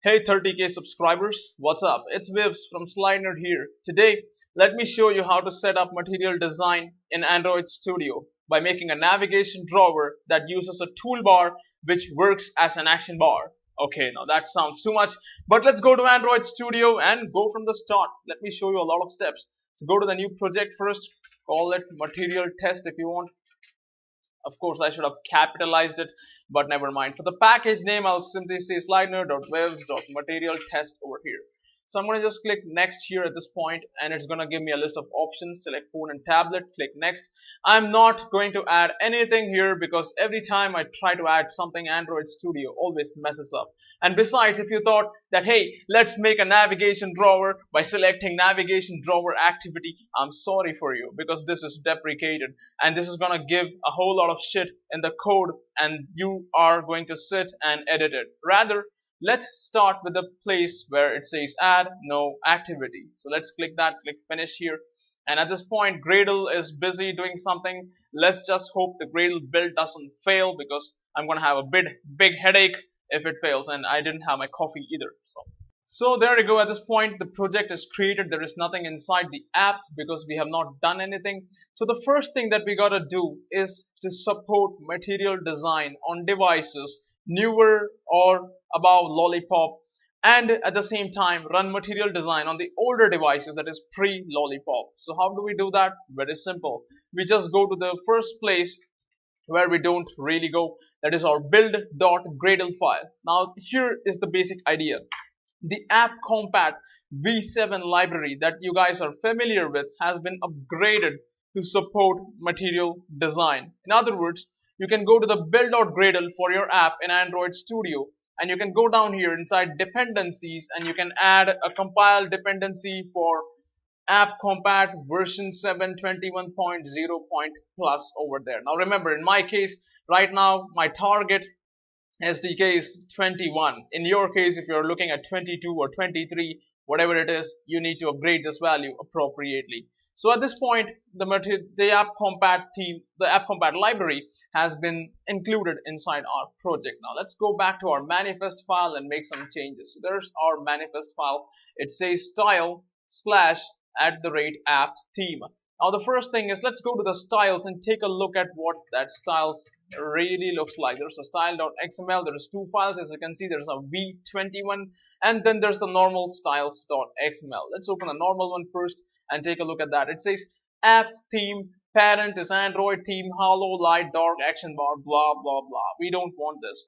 Hey 30K subscribers, what's up? It's Vivs from SlideNerd here. Today, let me show you how to set up material design in Android Studio by making a navigation drawer that uses a toolbar which works as an action bar. Okay, now that sounds too much, but let's go to Android Studio and go from the start. Let me show you a lot of steps. So go to the new project first, call it material test if you want. Of course, I should have capitalized it, but never mind. For the package name, I'll simply say slidenerd.webs.material_test over here. So I'm going to just click next here at this point, and it's going to give me a list of options. Select phone and tablet, click next. I'm not going to add anything here because every time I try to add something, Android Studio always messes up. And besides, if you thought that, hey, let's make a navigation drawer by selecting navigation drawer activity, I'm sorry for you because this is deprecated and this is going to give a whole lot of shit in the code and you are going to sit and edit it. Rather, let's start with the place where it says add no activity. So let's click that, click finish here. And at this point, Gradle is busy doing something. Let's just hope the Gradle build doesn't fail because I'm going to have a big headache if it fails, and I didn't have my coffee either. So there you go. At this point, the project is created. There is nothing inside the app because we have not done anything. So the first thing that we gotta do is to support material design on devices newer or above Lollipop, and at the same time run material design on the older devices, that is pre-Lollipop. So how do we do that? Very simple. We just go to the first place where we don't really go, that is our build.gradle file. Now here is the basic idea. The AppCompat v7 library that you guys are familiar with has been upgraded to support material design. In other words, you can go to the build.gradle for your app in Android Studio, and you can go down here inside dependencies and you can add a compile dependency for AppCompat version 7.21.0 plus over there. Now remember, in my case right now my target SDK is 21. In your case, if you're looking at 22 or 23, whatever it is, you need to upgrade this value appropriately. So at this point, the AppCompat theme, the AppCompat library has been included inside our project. Now let's go back to our manifest file and make some changes. So there's our manifest file. It says style/@app theme. Now the first thing is, let's go to the styles and take a look at what that styles really looks like. There's a style.xml. There's two files, as you can see. There's a v21 and then there's the normal styles.xml. Let's open the normal one first and take a look at that. It says app theme, parent is Android theme, hollow, light, dark, action bar, blah blah blah. We don't want this.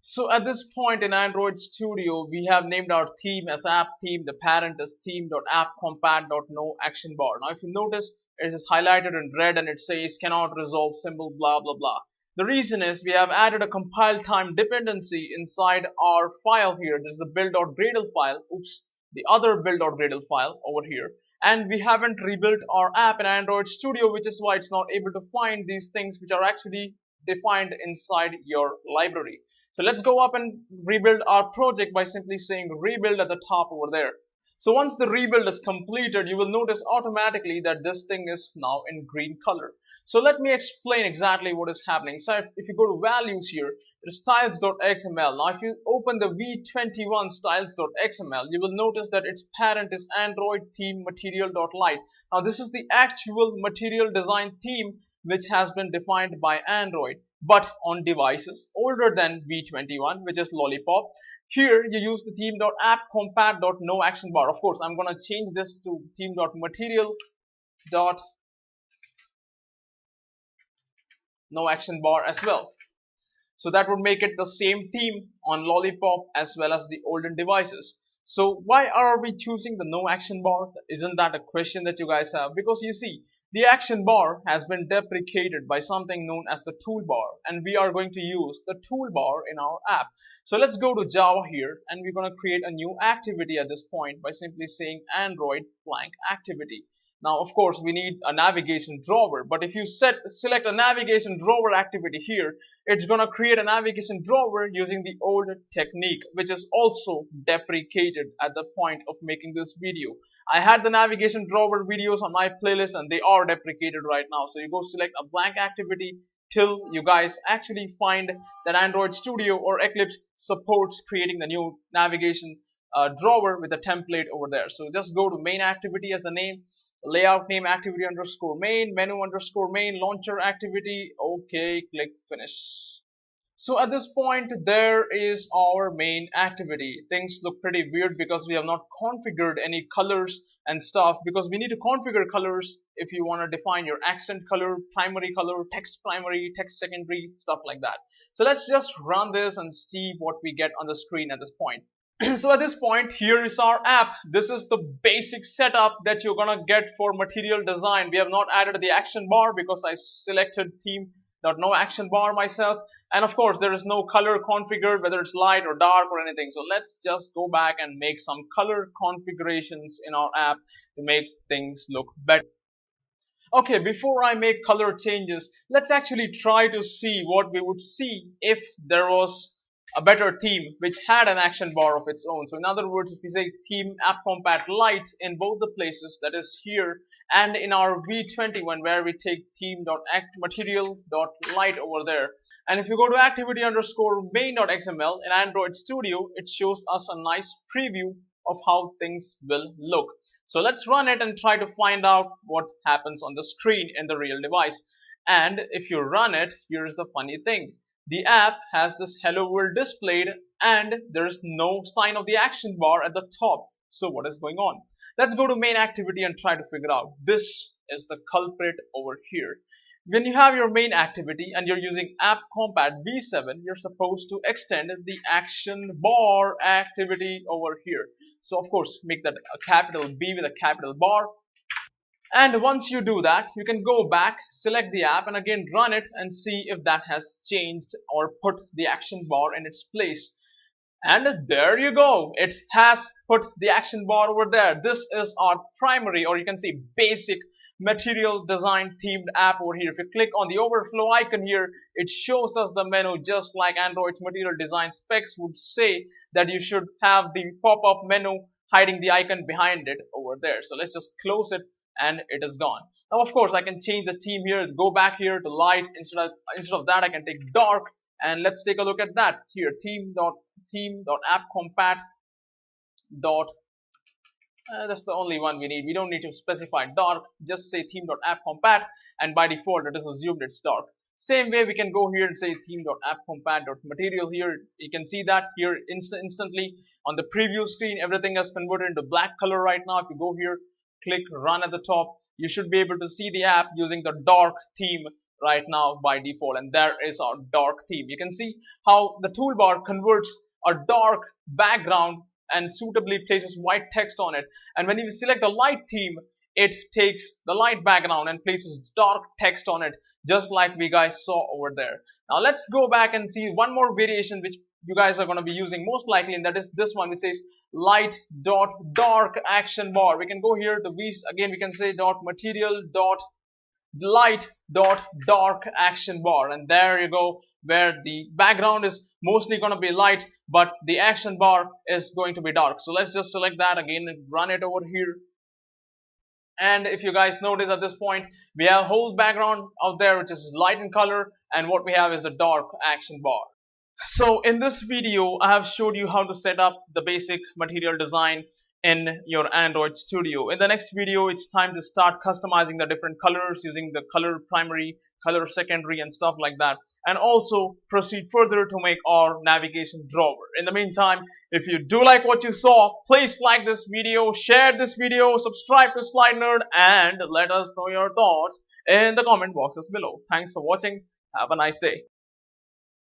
So at this point in Android Studio, we have named our theme as app theme. The parent is theme.appcompat.no action bar. Now if you notice, it is highlighted in red and it says cannot resolve symbol blah blah blah. The reason is we have added a compile time dependency inside our file here. This is the build.gradle file. Oops, the other build.gradle file over here. And we haven't rebuilt our app in Android Studio, which is why it's not able to find these things which are actually defined inside your library. So let's go up and rebuild our project by simply saying rebuild at the top over there. So once the rebuild is completed, you will notice automatically that this thing is now in green color. So let me explain exactly what is happening. So if you go to values here, there's styles.xml. Now if you open the v21 styles.xml, you will notice that its parent is Android theme material.light. Now this is the actual material design theme which has been defined by Android, but on devices older than v21, which is Lollipop. Here you use the theme.appcompat.no action bar. Of course, I'm going to change this to theme.material.no action bar as well. So that would make it the same theme on Lollipop as well as the older devices. So why are we choosing the no action bar? Isn't that a question that you guys have? Because you see, the action bar has been deprecated by something known as the toolbar, and we are going to use the toolbar in our app. So let's go to Java here, and we're going to create a new activity at this point by simply saying Android blank activity. Now of course we need a navigation drawer, but if you select a navigation drawer activity here, it's gonna create a navigation drawer using the old technique, which is also deprecated at the point of making this video. I had the navigation drawer videos on my playlist and they are deprecated right now. So you go select a blank activity, till you guys actually find that Android Studio or Eclipse supports creating the new navigation drawer with a template over there. So just go to main activity as the name, layout name activity underscore main, menu underscore main, launcher activity. Okay, click finish. So at this point, there is our main activity. Things look pretty weird because we have not configured any colors and stuff, because we need to configure colors if you want to define your accent color, primary color, text primary, text secondary, stuff like that. So let's just run this and see what we get on the screen at this point. So at this point, here is our app. This is the basic setup that you're gonna get for material design. We have not added the action bar because I selected theme no action bar myself, and of course there is no color configured, whether it's light or dark or anything. So let's just go back and make some color configurations in our app to make things look better. Okay, before I make color changes, let's actually try to see what we would see if there was a better theme which had an action bar of its own. So in other words, if we say theme app compat light in both the places, that is here and in our v21, where we take theme.actMaterial.light over there, and if you go to activity underscore main.xml in Android Studio, it shows us a nice preview of how things will look. So let's run it and try to find out what happens on the screen in the real device. And if you run it, here's the funny thing. The app has this hello world displayed and there is no sign of the action bar at the top. So what is going on? Let's go to main activity and try to figure out. This is the culprit over here. When you have your main activity and you're using app compat v7, you're supposed to extend the action bar activity over here. So of course, make that a capital B with a capital bar. And once you do that, you can go back, select the app, and again run it and see if that has changed or put the action bar in its place. And there you go. It has put the action bar over there. This is our primary, or you can say basic material design themed app over here. If you click on the overflow icon here, it shows us the menu just like Android's material design specs would say that you should have the pop-up menu hiding the icon behind it over there. So let's just close it and it is gone. Now of course I can change the theme here, go back here to light. Instead of that I can take dark, and let's take a look at that here. Theme.app.compat. That's the only one we need. We don't need to specify dark, just say theme.app.compat, and by default it is assumed it's dark. Same way we can go here and say theme.app.compat.material here. You can see that here instantly on the preview screen everything is converted into black color right now. If you go here, click run at the top, you should be able to see the app using the dark theme right now by default, and there is our dark theme. You can see how the toolbar converts a dark background and suitably places white text on it, and when you select the light theme, it takes the light background and places dark text on it, just like we guys saw over there. Now let's go back and see one more variation which you guys are going to be using most likely, and that is this one which says light dot dark action bar. We can go here to again we can say dot material dot light dot dark action bar, and there you go, where the background is mostly going to be light but the action bar is going to be dark. So let's just select that again and run it over here. And if you guys notice at this point, we have a whole background out there which is light in color, and what we have is the dark action bar. So in this video I have showed you how to set up the basic material design in your Android Studio. In the next video it's time to start customizing the different colors using the color primary, color secondary and stuff like that, and also proceed further to make our navigation drawer. In the meantime, if you do like what you saw, please like this video, share this video, subscribe to Slide Nerd, and let us know your thoughts in the comment boxes below. Thanks for watching. Have a nice day.